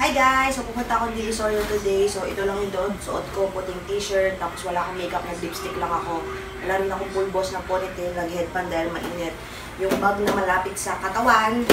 Hi guys! So pupunta ako dito sa today. So ito lang yung doon. Suot ko, puting t-shirt. Tapos wala akong makeup, nag-lipstick lang ako. Wala rin akong full boss ng ponytail. Nag-headband dahil mainit. Yung bag na malapit sa katawan.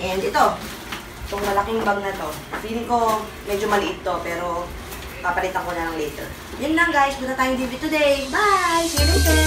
And ito. Itong malaking bag na to. Feeling ko medyo maliit to. Pero papalitan ko na lang later. Yun lang guys. Punta tayong DB today. Bye! See you later!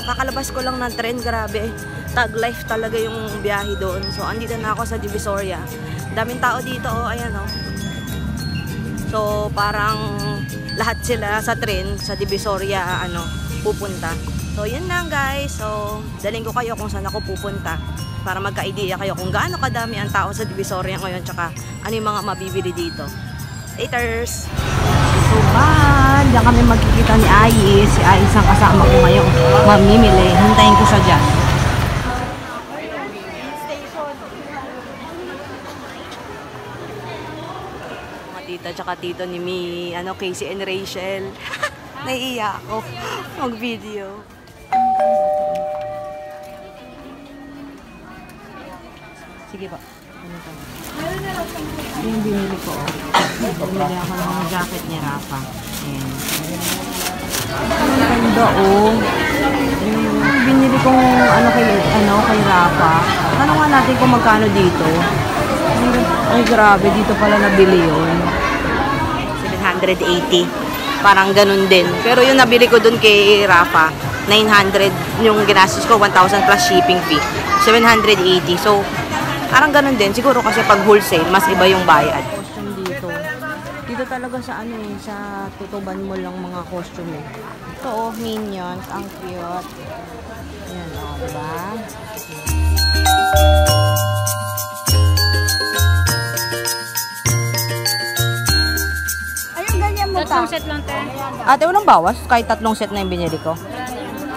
Kakalabas ko lang ng tren, grabe. Tag life talaga yung biyahe doon. So, andito na ako sa Divisoria. Daming tao dito, oh, ayan, oh. So, parang lahat sila sa tren, sa Divisoria, pupunta. So, yun lang, guys. So, daling ko kayo kung saan ako pupunta para magka-idea kayo kung gaano kadami ang tao sa Divisoria ngayon, tsaka ano yung mga mabibili dito. Laters! So, diyan kami magkikita ni Ais. Si Ais ang kasama ko ngayon. Mamimili. Hintayin ko siya dyan. Mga tita tsaka tito ni Casey and Rachel. Naiiyak ako mag-video. Sige pa. Ano to? Yung binili ko. Binili ako ng jacket ni Rafa. Ayan. Ang ganda, oh. Yung binili kong kay Rafa. Ano nga natin kung magkano dito? Ay, grabe. Dito pala nabili yun. 780. Parang ganun din. Pero yung nabili ko dun kay Rafa, 900. Yung ginastos ko, 1,000 plus shipping fee. 780. So, parang ganun din. Siguro kasi pag wholesale, mas iba yung bayad. Costume dito. Dito talaga sa sa tutuban mo lang mga costume. Ito, oh, Minions. Ang cute. Ayan, oh, diba? Ayun, ganyan mo ta. 3 set lang, te. Ate, walang bawas? Kahit 3 set na yung binili ko?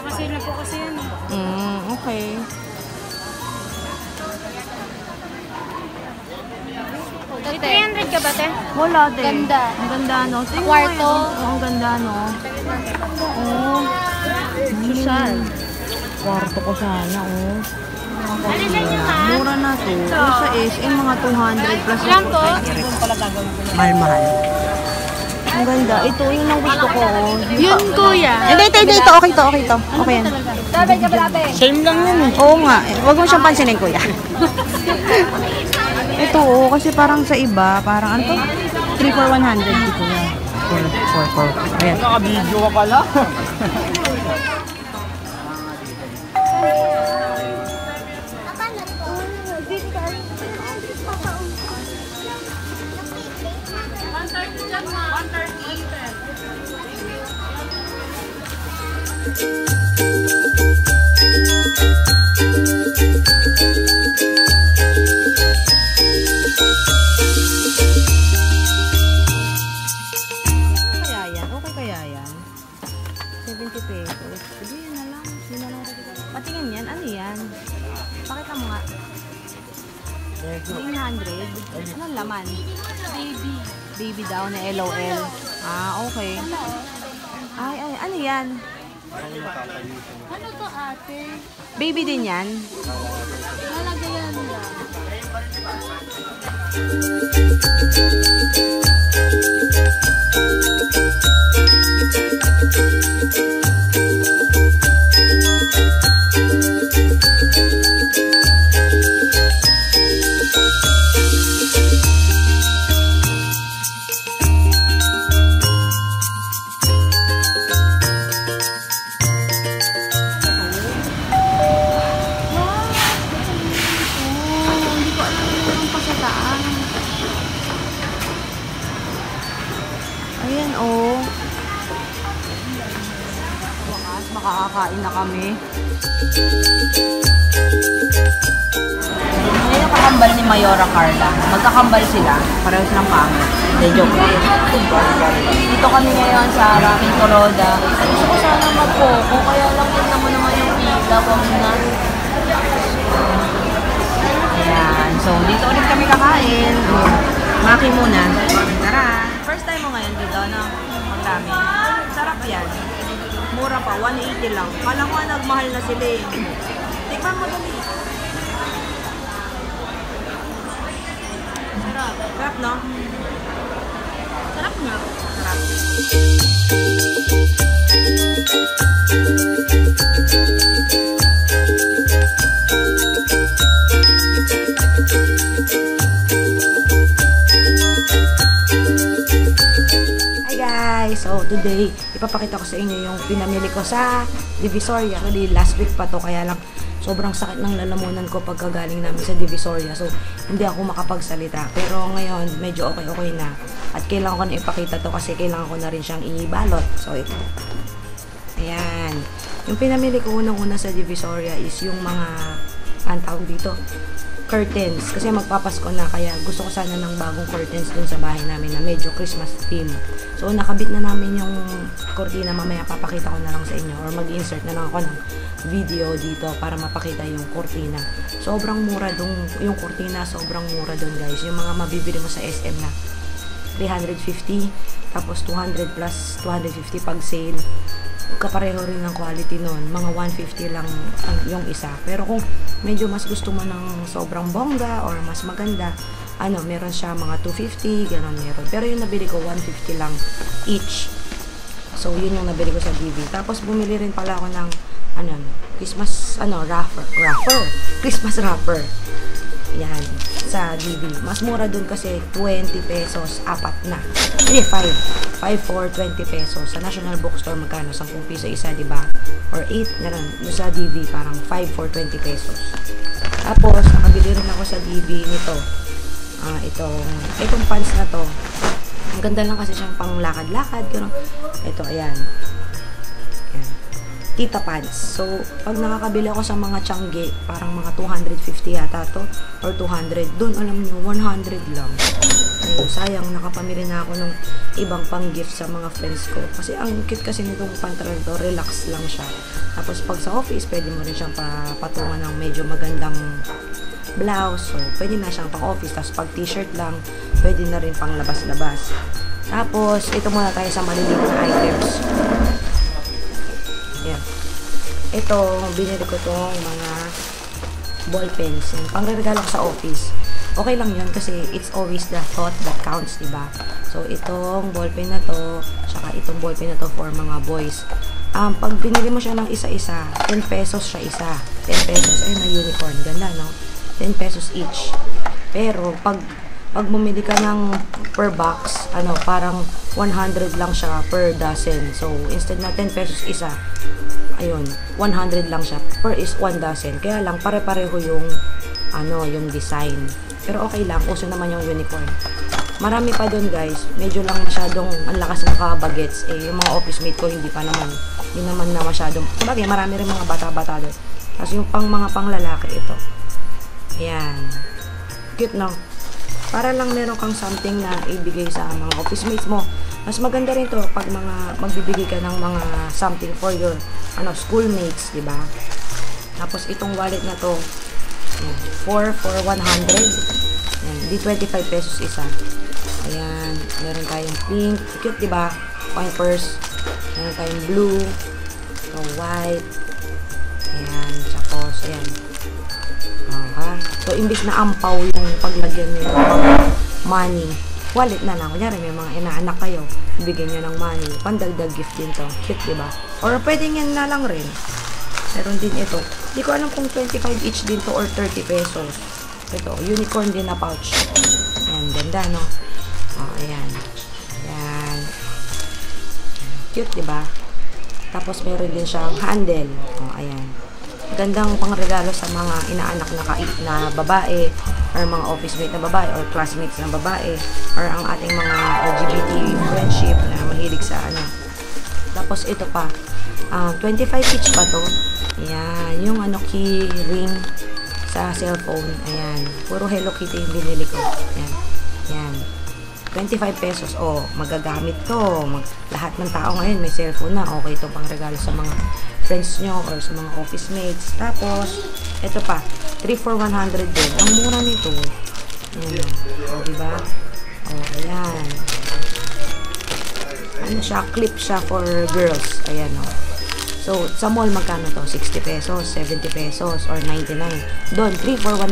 Kasi na po kasi yan. Okay. May 300 ka ba, te? Wala din. Ganda. Ang ganda, no? Tingnan Kwarto. mo yun. Ang ganda, no? Oh. Susal. Kwarto ko sana, oh. Ano sa inyo, ha? Mura na to. Yung sa SM, mga 200 plus. Ilan to? Mahal-mahal. Ang ganda. Ito, yun ang gusto ko. Yun, kuya. Hindi, ito. Okay to. Okay yan. Sabi ka ba, te? Same lang yun eh. Oo nga. Huwag mo siyang pansinin, kuya. Ito, oh, kasi parang sa iba, parang ano to? 3 for 100 dito yan. 4. Ayan. Naka-video ka pala. Patingin yan, ano yan? Pakita mo nga. 900. Anong laman? Baby daw na LOL. Okay. Ay, ano yan? Ano to, ate? Baby din yan? Nalagayan lang. makakakain na kami. Ngayon kakambal ni Mayora Carla. Magkakambal sila. Pareho silang pangit. Hindi, joke. Dito kami ngayon sa Ramin Coroda. Gusto ko sana mag-coco. Kaya lang tignan mo naman yung pila. Huwag na. Ayan. So, dito ulit kami kakain. Maki muna. Tara. First time mo ngayon dito, no? Ramin. Sarap yan. Mura pa. 180 lang. Kala ko nagmahal na sila eh. Tikman mo dali. Sarap. Sarap, no? Sarap nga. Sarap. Hi guys! So today, ipapakita ko sa inyo yung pinamili ko sa Divisoria. Actually, last week pa to, kaya lang sobrang sakit ng lalamunan ko pagkagaling namin sa Divisoria. So, hindi ako makapagsalita. Pero ngayon, medyo okay na. At kailangan ko na ipakita to kasi kailangan ko na rin siyang ibalot. So, ito. Ayan. Yung pinamili ko unang-una sa Divisoria is yung mga, ang tawag dito, curtains. Kasi magpapasko na, kaya gusto ko sana ng bagong curtains dun sa bahay namin na medyo Christmas theme. So, nakabit na namin yung cortina. Mamaya papakita ko na lang sa inyo or mag-insert na lang ako ng video dito para mapakita yung cortina. Sobrang mura dun, yung cortina, sobrang mura dun guys. Yung mga mabibili mo sa SM na 350, tapos 200 plus 250 pag sale. Kapareho rin ng quality nun. Mga 150 lang yung isa. Pero kung medyo mas gusto mo ng sobrang bongga or mas maganda, meron siya mga 250, gano'n meron. Pero yung nabili ko, 150 lang each. So, yun yung nabili ko sa DV. Tapos, bumili rin pala ako ng, Christmas, Christmas wrapper. Yan, sa DV. Mas mura dun kasi 20 pesos, apat na. Hindi, 5 for 20 pesos. Sa National Bookstore, magkano? 10 piso isa, diba? Or 8, gano'n. Sa DV, parang 5 for 20 pesos. Tapos, nakabili rin ako sa DV nito. Itong pants na to. Ang ganda lang kasi siyang pang lakad-lakad. Ito, ayan. Tita pants. So, pag nakakabili ako sa mga tiyangge, parang mga 250 yata to, or 200. Doon, alam nyo, 100 lang. Ayun, sayang, nakapamili na ako ng ibang pang-gift sa mga friends ko. Kasi ang cute kasi nitong pantalon to, relax lang siya. Tapos, pag sa office, pwede mo rin siyang patungan ng medyo magandang blouse. So, pwede na siyang pang-office. Tapos, pag t-shirt lang, pwede na rin pang labas-labas. Tapos, ito muna tayo sa maliliit na items. Yan. Ito, binili ko tong mga ball pens. Pang-regalo ko sa office. Okay lang yun kasi it's always the thought that counts, diba? So, itong ball pen na to, saka itong ball pen na to for mga boys. Pag binili mo siya ng isa-isa, 10 pesos siya isa. 10 pesos. Ayun na, unicorn. Ganda, no? 10 pesos each. Pero, pag bumili ka ng per box, parang 100 lang siya per dozen. So, instead na 10 pesos isa, ayun, 100 lang siya per is 1 dozen. Kaya lang, pare-pareho yung, yung design. Pero okay lang, uso naman yung unicorn. Marami pa doon guys, medyo lang masyadong ang lakas ng kabagets. Yung mga office mate ko, hindi naman na masyadong, sabagay, marami rin mga bata-bata doon. Tapos yung mga panglalaki, ito. Ayan. Cute, no? Para lang meron kang something na ibigay sa mga office mates mo. Mas maganda rin to pag magbibigay ka ng mga something for your schoolmates, di ba? Tapos itong wallet na to, 4 for 100. Ayan, di 25 pesos isa. Ayan, meron tayong pink, cute, di ba? Coin purse. Meron tayong blue, white. Ayan, tapos ayan. So, imbis na ampaw yung paglagyan nyo ng money, wallet na lang. Kunyari, may mga inaanak kayo, ibigay nyo ng money. Pandagdag gift din to. Cute, diba? Or pwede yan na lang rin. Meron din ito. Hindi ko alam kung 25 each din to or 30 pesos. Ito, unicorn din na pouch. Ayan, ganda, no? Ayan. Ayan. Cute, diba? Tapos, meron din siyang handle. Ayan. Gandang pangregalo sa mga inaanak na babae or mga office mate na babae or classmates na babae or ang ating mga LGBT friendship na mahilig sa Tapos ito pa, 25 each pa to. Ayan, yung ano, key ring sa cellphone. Ayan, puro Hello Kitty yung binili ko. Ayan, ayan. 25 pesos. Oh, magagamit to. Lahat ng tao ngayon may cellphone na. Okay itong pang regalo sa mga friends nyo or sa mga office mates. Tapos, ito pa, 3 for 100 din. Ang mura nito. Ayan. O, diba? O, ayan. Ano siya? Clip siya for girls. Ayan, o. So, sa mall, magkano to? 60 pesos, 70 pesos, or 99. Doon, 3 for 100.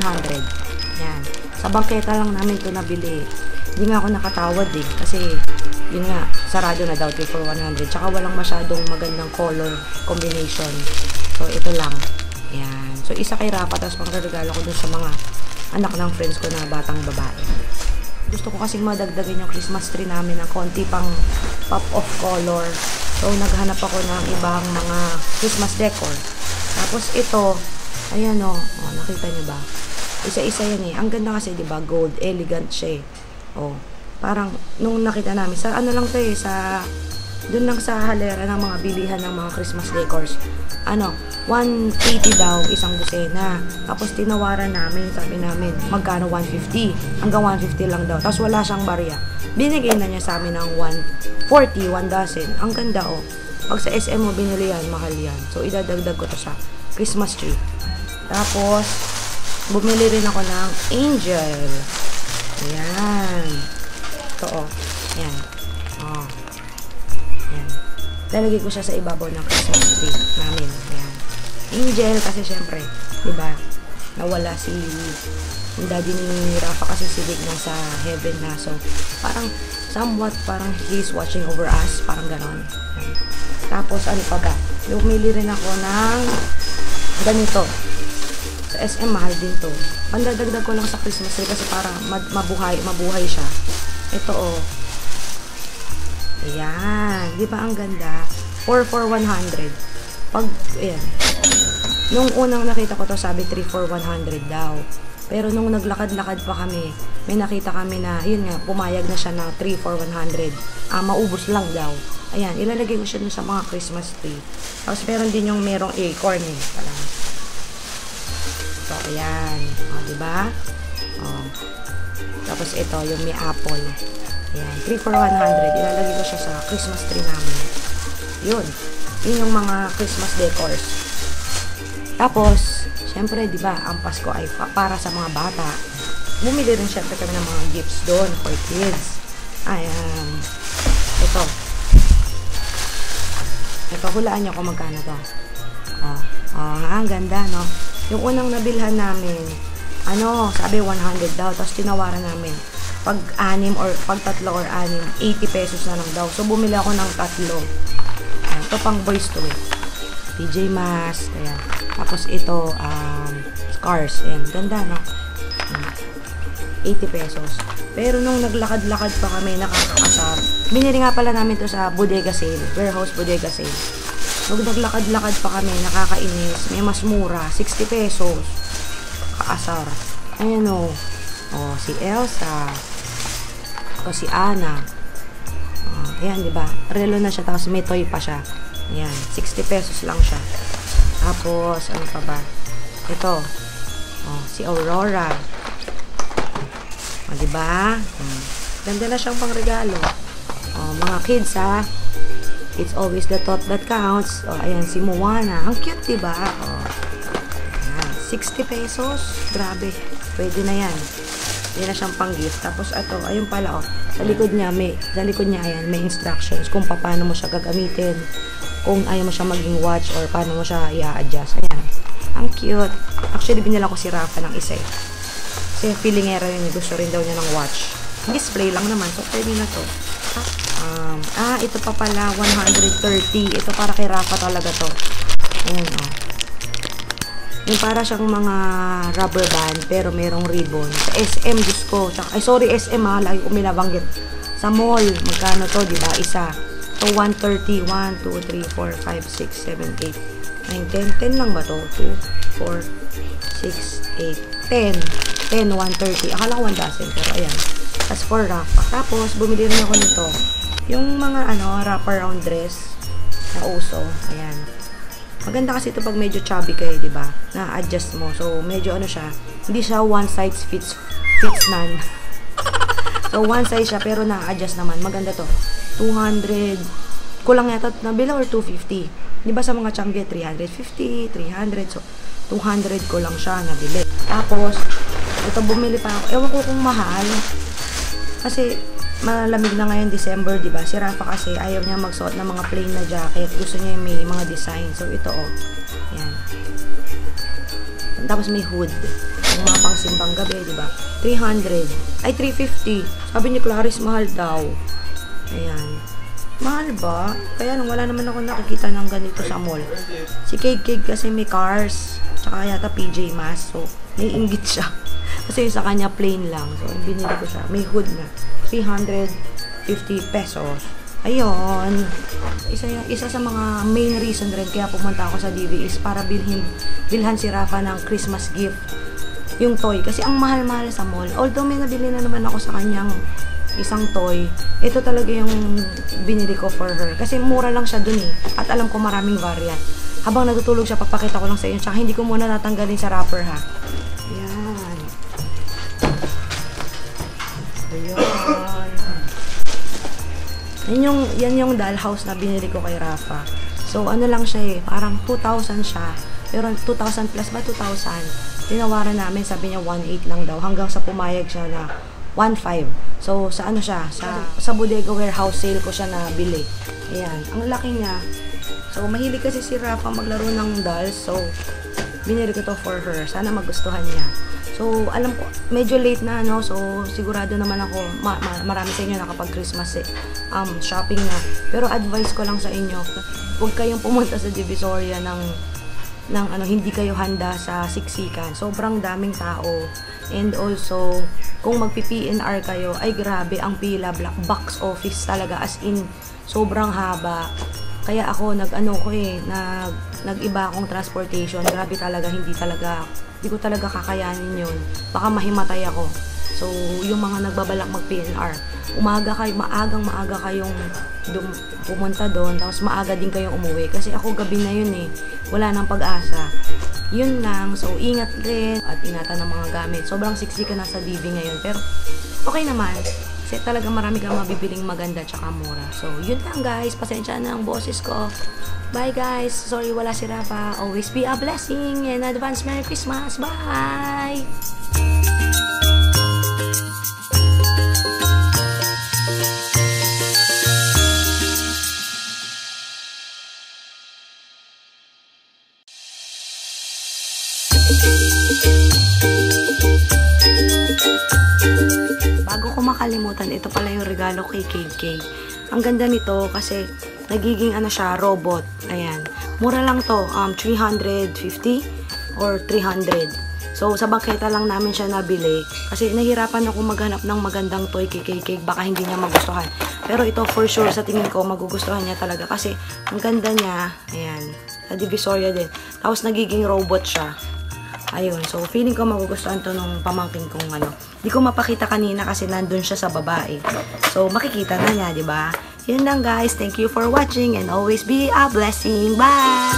Ayan. Sa bangketa lang namin to nabili. Hindi nga ako nakatawad eh. Kasi, yun nga, sarado na daw 3 for 100. Tsaka walang masyadong magandang color combination. So, ito lang. Ayan. So, isa kay Rafa, tapos pangregalo ko dun sa mga anak ng friends ko na batang babae. Gusto ko kasing madagdagan yung Christmas tree namin ng konti pang pop of color. So, naghanap ako ng ibang mga Christmas decor. Tapos, ito, ayan o. Oh, nakita niyo ba? Isa-isa yan eh. Ang ganda kasi, di ba? Gold, elegant siya eh. Oh, parang nung nakita namin sa ano lang 'to eh, sa doon lang sa halera ng mga bilihan ng mga Christmas decors. Ano, 180 daw isang dosena. Tapos tinawaran namin, sabi namin, magkano 150? Hanggang 150 lang daw. Tapos wala siyang barya. Binigay na niya sa amin ng 140, 1 dozen. Ang ganda oh. Pag sa SM mo binili yan, mahal yan. So idadagdag ko to sa Christmas tree. Tapos bumili rin ako ng angel. Ayan. Ito, oh. Ayan. Oh. Ayan. Lalagay ko siya sa ibabaw ng Christmas tree namin. Ayan. Angel, kasi syempre, diba, nawala si yung daddy ni Rafa kasi si Vic nasa heaven na. So, parang, somewhat, parang he's watching over us. Parang ganon. Ayan. Tapos, ano pa ba? Lumili rin ako ng ganito. Sa SM, mahal din to. Pandadagdag ko lang sa Christmas tree kasi para mabuhay siya. Ito oh. Ayan. Di ba ang ganda? 4 for 100. Pag, ayan. Nung unang nakita ko to, sabi 3 for 100 daw. Pero nung naglakad-lakad pa kami, may nakita kami na, yun nga, pumayag na siya na 3 for 100. Maubos lang daw. Ayan, ilalagay ko siya dun sa mga Christmas tree. Tapos meron din yung merong acorn eh. Parang, so, ayan. O, diba? O. Tapos, ito, yung may apple. Ayan. 3 for 100. Ilalagay ko siya sa Christmas tree namin. Yun. Yun yung mga Christmas decors. Tapos, syempre, diba, ang Pasko ay para sa mga bata. Bumili rin syempre kami ng mga gifts doon for kids. Ayan. Ito. Ito, hulaan nyo kung magkano to. O. Ang ganda, no? Yung unang nabilhan namin, ano, sabi 100 daw, tapos tinawaran namin. Pag 6 or pag 3 or 6, 80 pesos na lang daw. So, bumili ako ng 3. Ayan, ito pang boys to eh. PJ Masks, ayan. Tapos ito, scars, ayan. Ganda, no? 80 pesos. Pero nung naglakad-lakad pa kami, nakakasar. Binili nga pala namin to sa bodega sale, warehouse bodega sale. Nung naglakad-lakad pa kami, nakakainis. May mas mura, 60 pesos. Kaasar. Ayan o. O, si Elsa. O, si Anna. Ayan, diba? Relo na siya, tapos may toy pa siya. Ayan, 60 pesos lang siya. Tapos, ano pa ba? Ito. O, si Aurora. O, diba? Ganda na siyang pangregalo. O, mga kids, ha? It's always the thought that counts. O, ayan, si Moana. Ang cute, diba? O, ayan, 60 pesos. Grabe. Pwede na yan. Yan na siyang pang-gift. Tapos, ito, ayun pala, o. Sa likod niya, ayan, may instructions kung paano mo siya gagamitin. Kung ayaw mo siya maging watch or paano mo siya i-adjust. Ayan. Ang cute. Actually, binila ko si Rafa ng isa, eh. Kasi feelingera yun. Gusto rin daw niya ng watch. Display lang naman. So, pwede na to. Ito pa pala, 130. Ito para kay Rafa talaga to. Ayan, o. Yung para siyang mga rubber band, pero merong ribbon. Sa SM, Diyos ko. SM, lagi ko minabanggit. Sa mall, magkano to, diba? Isa. So, 130. 1, 2, 3, 4, 5, 6, 7, 8, 9, 10. 10 lang ba to? 2, 4, 6, 8, 10. 10, 130. Akala ko 1 dozen, pero ayan. As for Rafa. Tapos, bumili rin ako nito. Yung mga, wraparound dress. na uso. Ayan. Maganda kasi ito pag medyo chubby kayo, di ba? Na-adjust mo. So, medyo ano siya, hindi siya one size fits none. So, one size siya, pero na-adjust naman. Maganda to. 200, kulang yata nabili or 250. Di ba sa mga Changi, 350, 300. So, 200 ko lang siya nabili. Tapos, ito bumili pa ako. Ewan ko kung mahal. Kasi, malamig na ngayon December, di ba? Si Rafa kasi ayaw niya magsuot ng mga plain na jacket. Gusto niya yung may mga design. So, ito oh. Yan. Tapos may hood. Yung mga pang simbang gabi, di ba? 300. Ay, 350. Sabi ni Clarice, mahal daw. Ayan. Mahal ba? Kaya nung wala naman ako nakikita ng ganito sa mall. Si Cake kasi may cars. Tsaka yata PJ Masks. So, naiinggit siya. Kasi yung sa kanya plain lang. So, binili ko siya. May hood na. 350 pesos. Ayun. Isa sa mga main reason rin kaya pumunta ako sa DV is para bilhan si Rafa ng Christmas gift. Yung toy. Kasi ang mahal-mahal sa mall. Although may nabili na naman ako sa kanyang isang toy, ito talaga yung binili ko for her. Kasi mura lang siya dun eh. At alam ko maraming variant. Habang natutulog siya, papakita ko lang sa inyo. Tsaka hindi ko muna natanggalin sa wrapper ha. Ayan. Ayan. Yan yung dollhouse na binili ko kay Rafa. So, ano lang siya eh. Parang 2,000 siya. Pero 2,000 plus ba? 2,000. Tinawaran namin, sabi niya 1,800 lang daw. Hanggang sa pumayag siya na 1,500. So, sa ano siya? Sa Bodega Warehouse sale ko siya nabili. Ayan. Ang laki niya. So, mahilig kasi si Rafa maglaro ng dolls. So, binili ko to for her. Sana magustuhan niya. So, alam ko, medyo late na, no? So, sigurado naman ako, marami sa inyo nakapag-Christmas shopping na. Pero advice ko lang sa inyo, huwag kayong pumunta sa Divisoria ng hindi kayo handa sa siksikan. Sobrang daming tao. And also, kung magpi-PNR kayo, ay grabe, ang pila, box office talaga, as in, sobrang haba. Kaya ako, nag-iba akong transportation. Grabe talaga, hindi ko talaga kakayanin yun. Baka mahimatay ako. So, yung mga nagbabalak mag-PNR, maaga kayong pumunta doon, tapos maaga din kayong umuwi. Kasi ako, gabi na yun eh. Wala nang pag-asa. Yun lang. So, ingat rin at ingatan ng mga gamit. Sobrang siksika na sa DV ngayon. Pero, okay naman. Kasi talaga marami kang mabibiling maganda tsaka mura. So, yun lang guys. Pasensya na ang boses ko. Bye guys. Sorry wala si Rafa. Always be a blessing. And advance Merry Christmas. Bye! Bago ko makalimutan, ito pala yung regalo kay KK. Ang ganda nito kasi nagiging siya, robot. Ayan. Mura lang to, 350 or 300. So, sa bangketa lang namin siya nabili kasi nahirapan ako maghanap ng magandang toy kay KK. Baka hindi niya magustuhan. Pero ito for sure sa tingin ko magugustuhan niya talaga kasi ang ganda niya. Ayan. Sa Divisoria din. Tapos nagiging robot siya. Ayun, so feeling ko magugustuhan to nung pamangkin kong Di ko mapakita kanina kasi nandun siya sa babae. So makikita na niya, di ba? Yun lang guys, thank you for watching and always be a blessing. Bye!